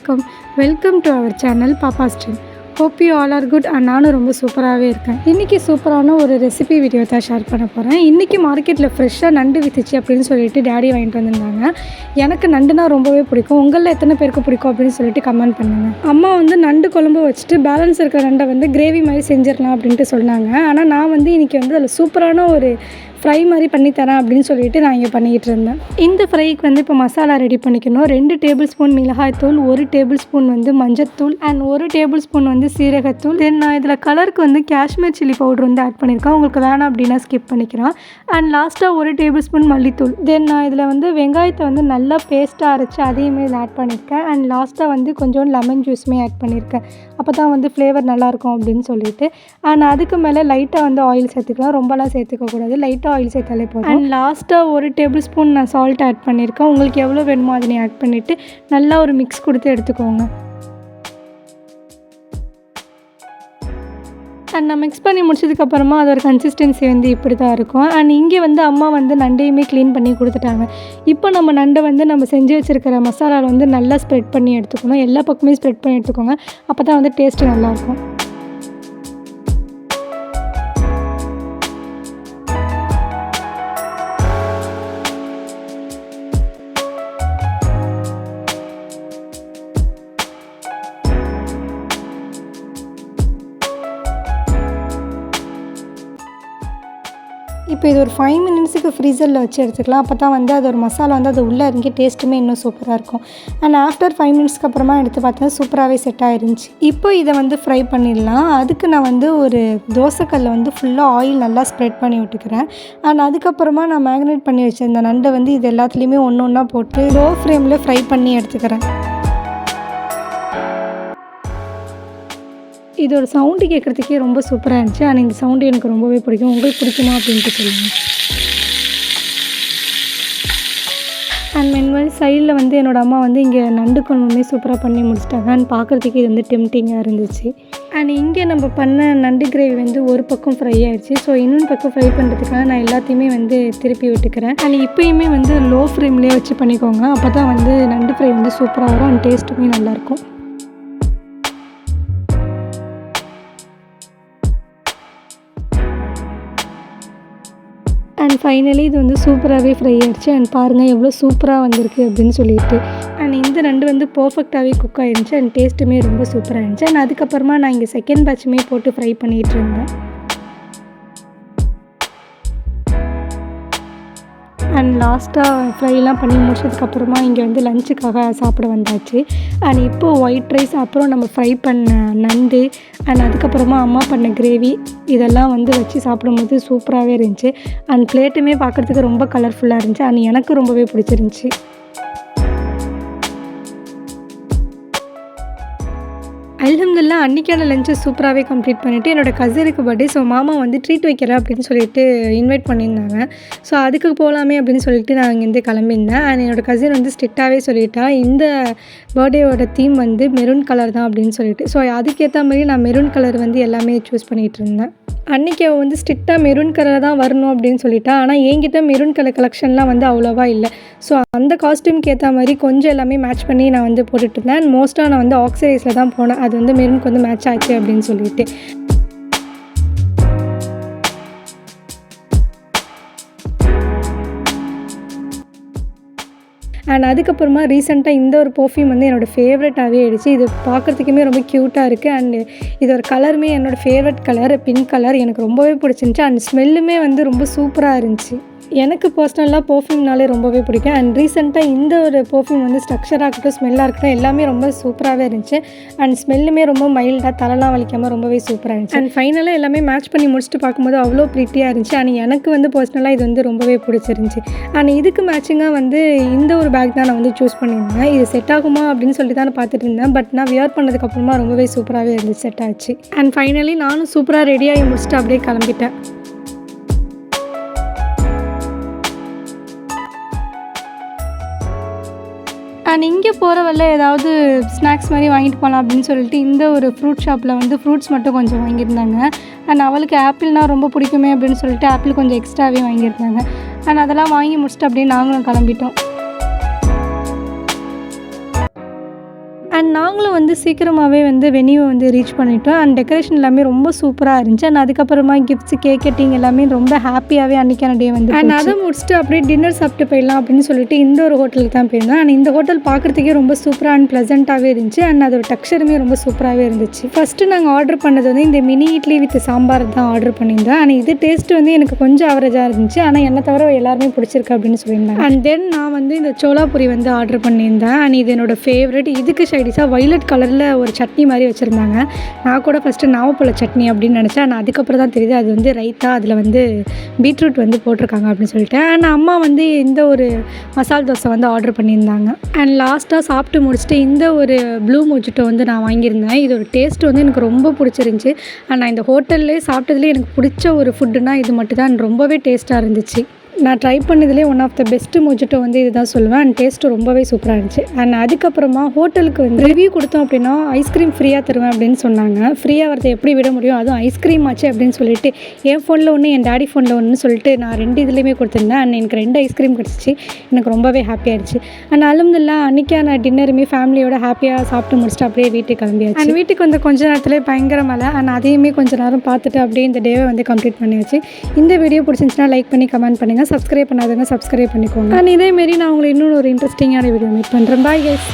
வலைக்கம். Welcome to our channel Pappa's Dream. Hope you all are good and நானும் ரொம்ப சூப்பராகவே இருக்கேன். இன்றைக்கி சூப்பரான ஒரு ரெசிபி வீடியோ தான் ஷேர் பண்ண போகிறேன். இன்றைக்கி மார்க்கெட்டில் ஃப்ரெஷ்ஷாக நண்டு வித்துச்சு அப்படின்னு சொல்லிட்டு டேடி வாங்கிட்டு வந்திருந்தாங்க. எனக்கு நண்டுனா ரொம்பவே பிடிக்கும். உங்களில் எத்தனை பேருக்கு பிடிக்கும் அப்படின்னு சொல்லிட்டு கமெண்ட் பண்ணுங்கள். அம்மா வந்து நண்டு குழம்பு வச்சுட்டு பேலன்ஸ் இருக்கிற நண்டை வந்து கிரேவி மாதிரி செஞ்சிடலாம் அப்படின்ட்டு சொன்னாங்க. ஆனால் நான் வந்து இன்றைக்கி வந்து அதில் சூப்பரான ஒரு ஃப்ரை மாதிரி பண்ணித்தரேன் அப்படின்னு சொல்லிட்டு நான் இங்கே பண்ணிக்கிட்டு இருந்தேன். இந்த ஃப்ரைக்கு வந்து இப்போ மசாலா ரெடி பண்ணிக்கணும். 2 டேபிள் ஸ்பூன் மிளகாய்த்தூள், 1 டேபிள் ஸ்பூன் வந்து மஞ்சத்தூள் அண்ட் 1 டேபிள் ஸ்பூன் வந்து சீரகத்தூள். தென் நான் இதில் கலருக்கு வந்து காஷ்மீர் சில்லி பவுடர் வந்து ஆட் பண்ணியிருக்கேன். உங்களுக்கு வேணாம் அப்படின்னா ஸ்கிப் பண்ணிக்கிறேன். அண்ட் லாஸ்ட்டாக 1 டேபிள் ஸ்பூன் மல்லித்தூள். தென் நான் இதில் வந்து வெங்காயத்தை வந்து நல்லா பேஸ்ட்டாக அரைச்சி அதையுமே இதில் ஆட் பண்ணியிருக்கேன். அண்ட் லாஸ்ட்டாக வந்து கொஞ்சம் லெமன் ஜூஸுமே ஆட் பண்ணியிருக்கேன். அப்போ தான் வந்து ஃப்ளேவர் நல்லாயிருக்கும் அப்படின்னு சொல்லிட்டு. அண்ட் அதுக்கு மேலே லைட்டாக வந்து ஆயில் சேர்த்துக்கலாம். ரொம்பலாம் சேர்த்துக்கக்கூடாது. லைட்டாக ஆயில் சேர்த்தாலே போதும். அண்ட் லாஸ்ட்டாக 1 டேபிள் ஸ்பூன் நான் சால்ட் ஆட் பண்ணியிருக்கேன். உங்களுக்கு எவ்வளோ வேணுமோ அதை ஆட் பண்ணிவிட்டு நல்லா ஒரு மிக்ஸ் கொடுத்து எடுத்துக்கோங்க. அண்ட் நான் மிக்ஸ் பண்ணி முடிச்சதுக்கப்புறமா அதோட கன்சிஸ்டன்சி வந்து இப்படி தான் இருக்கும். அண்ட் இங்கே வந்து அம்மா வந்து நண்டையுமே க்ளீன் பண்ணி கொடுத்துட்டாங்க. இப்போ நம்ம நண்டை வந்து நம்ம செஞ்சு வச்சுருக்கிற மசாலாவில் வந்து நல்லா ஸ்ப்ரெட் பண்ணி எடுத்துக்கணும். எல்லா பக்கமே ஸ்ப்ரெட் பண்ணி எடுத்துக்கோங்க. அப்போ தான் வந்து டேஸ்ட்டு நல்லாயிருக்கும். இப்போ இது ஒரு 5 மினிட்ஸுக்கு ஃப்ரீசரில் வச்சு எடுத்துக்கலாம். அப்போ தான் வந்து அது ஒரு மசாலா வந்து அது உள்ளே இறங்கி டேஸ்ட்டுமே இன்னும் சூப்பராக இருக்கும். அண்ட் ஆஃப்டர் 5 மினிட்ஸ்க்கு அப்புறமா எடுத்து பார்த்தா சூப்பராகவே செட் ஆகிருந்துச்சி. இப்போ இதை வந்து ஃப்ரை பண்ணிடலாம். அதுக்கு நான் வந்து ஒரு தோசைக்கல்லை வந்து ஃபுல்லாக ஆயில் நல்லா ஸ்ப்ரெட் பண்ணி விட்டுக்கிறேன். அண்ட் அதுக்கப்புறமா நான் மேக்னேட் பண்ணி வச்சுருந்த நண்டை வந்து இது எல்லாத்துலேயுமே ஒன்று ஒன்றா போட்டு லோ ஃப்ளேமில் ஃப்ரை பண்ணி எடுத்துக்கிறேன். இது ஒரு சவுண்டு கேட்குறதுக்கே ரொம்ப சூப்பராக இருந்துச்சு. ஆனால் இந்த சவுண்டு எனக்கு ரொம்பவே பிடிக்கும். உங்களுக்கு பிடிக்குமா அப்படின்ட்டு சொல்லுங்கள். அண்ட் மென்வெல் சைடில் வந்து என்னோடய அம்மா வந்து இங்கே நண்டு குழம்புமே சூப்பராக பண்ணி முடிச்சிட்டாங்க. அண்ட் பார்க்குறதுக்கு இது வந்து டெம்டிங்காக இருந்துச்சு. அண்ட் இங்கே நம்ம பண்ண நண்டு கிரேவி வந்து ஒரு பக்கம் ஃப்ரை ஆகிடுச்சு. ஸோ இன்னொரு பக்கம் ஃப்ரை பண்ணுறதுக்காக நான் எல்லாத்தையுமே வந்து திருப்பி விட்டுக்கிறேன். அண்ட் இப்போயுமே வந்து லோ ஃப்ளேம்லேயே வச்சு பண்ணிக்கோங்க. அப்போ தான் வந்து நண்டு ஃப்ரை வந்து சூப்பராக வரும். அண்ட் டேஸ்ட்டுமே நல்லாயிருக்கும். அண்ட் ஃபைனலி இது வந்து சூப்பராகவே ஃப்ரை ஆகிடுச்சு. அண்ட் பாருங்கள் எவ்வளோ சூப்பராக வந்திருக்கு அப்படின்னு சொல்லிட்டு. அண்ட் இந்த நண்டு வந்து பர்ஃபெக்டாகவே குக் ஆகிருந்துச்சு. அண்ட் டேஸ்ட்டுமே ரொம்ப சூப்பராக இருந்துச்சு. அண்ட் அதுக்கப்புறமா நான் இங்கே செகண்ட் பேட்சுமே போட்டு ஃப்ரை பண்ணிகிட்டு இருந்தேன். அண்ட் லாஸ்ட்டாக ஃப்ரைலாம் பண்ணி முடிச்சதுக்கப்புறமா இங்கே வந்து லஞ்சுக்காக சாப்பிட வந்தாச்சு. அண்ட் இப்போது ஒயிட் ரைஸ், அப்புறம் நம்ம ஃப்ரை பண்ண நண்டு, அண்ட் அதுக்கப்புறமா அம்மா பண்ண கிரேவி இதெல்லாம் வந்து வச்சு சாப்பிடும்போது சூப்பராகவே இருந்துச்சு. அண்ட் பிளேட்டுமே பார்க்குறதுக்கு ரொம்ப கலர்ஃபுல்லாக இருந்துச்சு. அண்ட் எனக்கு ரொம்பவே பிடிச்சிருந்துச்சி. அல்ஹம்துலில்லாஹ் அன்றைக்கான லஞ்சை சூப்பராகவே கம்ப்ளீட் பண்ணிவிட்டு என்னோடய கசினுக்கு பர்த்டே, ஸோ மாமா வந்து ட்ரீட் வைக்கிறேன் அப்படின்னு சொல்லிட்டு இன்வைட் பண்ணியிருந்தாங்க. ஸோ அதுக்கு போகலாமே அப்படின்னு சொல்லிட்டு நான் இங்கேருந்து கிளம்பியிருந்தேன். அண்ட் என்னோடய கசின் வந்து ஸ்ட்ரிக்டாகவே சொல்லிட்டா இந்த பர்த்டேவோட தீம் வந்து மெரூன் கலர் தான் அப்படின்னு சொல்லிட்டு. ஸோ அதுக்கேற்ற மாதிரி நான் மெரூன் கலர் வந்து எல்லாமே சூஸ் பண்ணிகிட்டு இருந்தேன். அன்றைக்கி அவள் வந்து ஸ்ட்ரிக்டாக மெரூன் கலர் தான் வரணும் அப்படின்னு சொல்லிட்டா. ஆனால் என்கிட்ட மெரூன் கலர் கலெக்ஷன்லாம் வந்து அவ்வளோவா இல்லை. ஸோ அந்த காஸ்ட்யூம்க்கு ஏற்ற மாதிரி கொஞ்சம் எல்லாமே மேட்ச் பண்ணி நான் வந்து போட்டுட்ருந்தேன். அண்ட் மோஸ்ட்டாக நான் வந்து ஆக்சிடைஸில் தான் போனேன். அது வந்து மெரூனுக்கு வந்து மேட்ச் ஆச்சு அப்படின்னு சொல்லிட்டு. அண்ட் அதுக்கப்புறமா ரீசெண்டாக இந்த ஒரு பர்ஃப்யூம் வந்து என்னோடய ஃபேவரட்டாகவே ஆகிடுச்சு. இது பார்க்குறதுக்குமே ரொம்ப க்யூட்டாக இருக்குது. அண்டு இதோட கலருமே என்னோடய ஃபேவரட் கலர் பிங்க் கலர். எனக்கு ரொம்பவே பிடிச்சிருந்துச்சி. அண்ட் ஸ்மெல்லுமே வந்து ரொம்ப சூப்பராக இருந்துச்சு. எனக்கு பர்சனலாக பர்ஃப்யூம்னாலே ரொம்பவே பிடிக்கும். அண்ட் ரீசெண்டாக இந்த ஒரு பர்ஃப்யூம் வந்து ஸ்ட்ரக்சராக இருக்கட்டும், ஸ்மெல்லாக இருக்கட்டும், எல்லாமே ரொம்ப சூப்பராகவே இருந்துச்சு. அண்ட் ஸ்மெல்லுமே ரொம்ப மைல்டாக தலைலாம் வலிக்காமல் ரொம்பவே சூப்பராக இருந்துச்சு. அண்ட் ஃபைனலாக எல்லாமே மேட்ச் பண்ணி முடிச்சுட்டு பார்க்கும்போது அவ்வளோ ப்ரிட்டியாக இருந்துச்சு. அண்ட் எனக்கு வந்து பர்சனலாக இது வந்து ரொம்பவே பிடிச்சிருந்துச்சி. அண்ட் இதுக்கு மேட்சிங்காக வந்து இந்த ஒரு பேக் தான் நான் வந்து சூஸ் பண்ணியிருந்தேன். இது செட் ஆகுமா அப்படின்னு சொல்லிட்டு தான் நான் பார்த்துட்டு இருந்தேன். பட் நான் வியர் பண்ணதுக்கப்புறமா ரொம்பவே சூப்பராகவே இருந்துச்சு, செட் ஆச்சு. அண்ட் ஃபைனலி நானும் சூப்பராக ரெடியாகி முடிச்சுட்டு அப்படியே கிளம்பிட்டேன். அண்ட் இங்கே போகிற வழில ஏதாவது ஸ்நாக்ஸ் மாதிரி வாங்கிட்டு போகலாம் அப்படின்னு சொல்லிட்டு இந்த ஒரு ஃப்ரூட் ஷாப்பில் வந்து ஃப்ரூட்ஸ் மட்டும் கொஞ்சம் வாங்கியிருந்தாங்க. அண்ட் அவளுக்கு ஆப்பிள்னால் ரொம்ப பிடிக்குமே அப்படின்னு சொல்லிட்டு ஆப்பிள் கொஞ்சம் எக்ஸ்ட்ராவே வாங்கியிருந்தாங்க. அண்ட் அதெல்லாம் வாங்கி முடிச்சுட்டு அப்படியே நாங்களும் கிளம்பிட்டோம். அண்ட் நாங்களும் வந்து சீக்கிரமாகவே வந்து வெனியூவை வந்து ரீச் பண்ணிட்டோம். அண்ட் டெக்கரேஷன் எல்லாமே ரொம்ப சூப்பராக இருந்துச்சு. அண்ட் அதுக்கப்புறமா கிஃப்ட்ஸ், கேக் கட்டிங் எல்லாமே ரொம்ப ஹாப்பியாகவே அன்றைக்கான டே வந்து அண்ட் அதை முடிச்சுட்டு அப்படியே டின்னர் சாப்பிட்டு போயிடலாம் அப்படின்னு சொல்லிட்டு இந்த ஒரு ஹோட்டலுக்கு தான் போயிருந்தோம். அண்ட் இந்த ஹோட்டல் பார்க்குறதுக்கே ரொம்ப சூப்பராக அண்ட் ப்ளசண்ட்டாகவே இருந்துச்சு. அண்ட் அதோட டெக்ஸ்சருமே ரொம்ப சூப்பராகவே இருந்துச்சு. ஃபஸ்ட்டு நாங்கள் ஆர்டர் பண்ணது வந்து இந்த மினி இட்லி வித் சாம்பார் தான் ஆர்டர் பண்ணியிருந்தோம். அண்ட் இது டேஸ்ட்டு வந்து எனக்கு கொஞ்சம் ஆவரேஜாக இருந்துச்சு. ஆனால் என்னை தவிர எல்லாருமே பிடிச்சிருக்கு அப்படின்னு சொல்லியிருந்தாங்க. அண்ட் தென் நான் வந்து இந்த சோலாபுரி வந்து ஆர்டர் பண்ணியிருந்தேன். அண்ட் இது என்னோட ஃபேவரட். இதுக்கு சைடிஷாக வைலட் கலரில் ஒரு சட்னி மாதிரி வச்சுருந்தாங்க. நான் கூட ஃபஸ்ட்டு நாவப்பழ சட்னி அப்படின்னு நினச்சேன். ஆனால் அதுக்கப்புறம் தான் தெரியுது அது வந்து ரைத்தா, அதில் வந்து பீட்ரூட் வந்து போட்டிருக்காங்க அப்படின்னு சொல்லிட்டு. அண்ட் அம்மா வந்து இந்த ஒரு மசால் தோசை வந்து ஆர்டர் பண்ணியிருந்தாங்க. அண்ட் லாஸ்ட்டாக சாப்பிட்டு முடிச்சுட்டு இந்த ஒரு ப்ளூ மொஜிட்டோ வந்து நான் வாங்கியிருந்தேன். இதோட டேஸ்ட் வந்து எனக்கு ரொம்ப பிடிச்சிருந்துச்சி. அண்ட் நான் இந்த ஹோட்டல்லே சாப்பிட்டதுலேயே எனக்கு பிடிச்ச ஒரு ஃபுட்டுனா இது மட்டும் தான். ரொம்பவே டேஸ்ட்டாக இருந்துச்சு. நான் ட்ரை பண்ணதுலேயே one of the best mojito வந்து இது தான் சொல்லுவேன். அண்ட் டேஸ்ட்டு ரொம்பவே சூப்பராக இருந்துச்சு. அண்ட் அதுக்கப்புறமா ஹோட்டலுக்கு வந்து ரிவ்யூ கொடுத்தோம் அப்படின்னா ஐஸ்கிரீம் ஃப்ரீயாக தருவேன் அப்படின்னு சொன்னாங்க. ஃப்ரீயாக வரதை எப்படி விட முடியும், அதுவும் ஐஸ்கிரீம் ஆச்சு அப்படின்னு சொல்லிட்டு என் ஃபோனில் ஒன்று, என் டேடி ஃபோனில் ஒன்று சொல்லிட்டு நான் 2 இதுலேயுமே கொடுத்துருந்தேன். அண்ட் எனக்கு 2 ஐஸ்கிரீம் கிடச்சிச்சு. எனக்கு ரொம்பவே ஹாப்பியாகிடுச்சு. அண்ட் அல்ஹம்துலில்லாஹ் அன்றைக்கான டின்னருமே ஃபேமிலியோட ஹாப்பியாக சாப்பிட்டு முடிச்சுட்டு அப்படியே வீட்டுக்கு கிளம்பியாச்சு. அண்ட் வீட்டுக்கு வந்து கொஞ்ச நேரத்துலேயே பயங்கர மழை. அண்ட் அதையுமே கொஞ்சம் நேரம் பார்த்துட்டு அப்படியே இந்த டேவை வந்து கம்ப்ளீட் பண்ணியாச்சு. இந்த வீடியோ பிடிச்சிருந்துச்சுன்னா லைக் பண்ணி கமெண்ட் பண்ணுங்கள். சப்ஸ்கிரைப் பண்ணாதவங்க சப்ஸ்கிரைப் பண்ணிக்கோங்க. அண்ட் இதேமாரி நான் உங்களை இன்னொரு ஒரு இன்ட்ரெஸ்டிங்கான வீடியோ மீட் பண்ணுறேன். Bye guys.